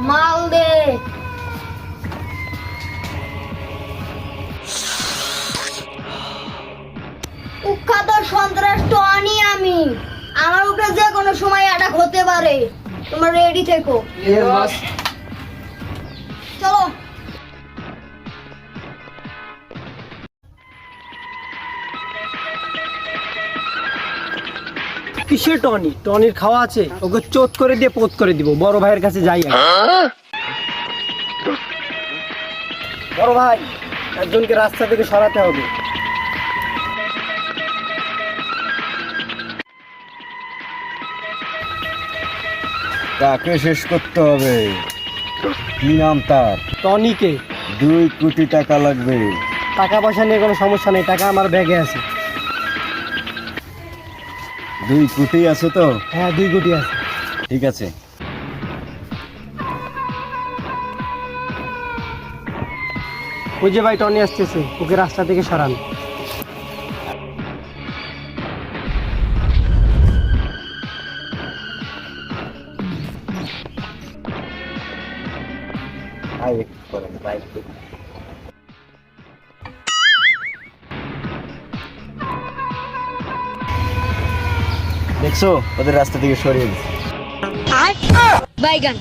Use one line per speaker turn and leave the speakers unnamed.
মাল দে। কুখ্যাত সন্ত্রাস টনি আমি। আমার উপরে যে কোনো সময় অ্যাটাক হতে পারে, তোমরা রেডি থেকো। চলো।
কিসের টনি? টনির খাওয়া আছে, ওকে চোট করে দিয়ে পোত করে দিব। বড় ভাইয়ের কাছে যাই আগে। বড় ভাই, একজনকে রাস্তা থেকে সরাতে হবে।
তাকে শেষ করতে হবে। কি নাম তার?
টনিকে।
2 কোটি টাকা লাগবে।
টাকা পয়সা নিয়ে কোনো সমস্যা নেই, টাকা আমার ব্যাগে আছে।
2 কোটি আছে তো?
হ্যাঁ, 2 কোটি আছে।
ঠিক আছে।
ওই যে ভাই, টনি আসতেছে, ওকে রাস্তা থেকে সরান।
দেখছো, ওদের রাস্তা থেকে সরিয়ে দিচ্ছে।
বাইগান।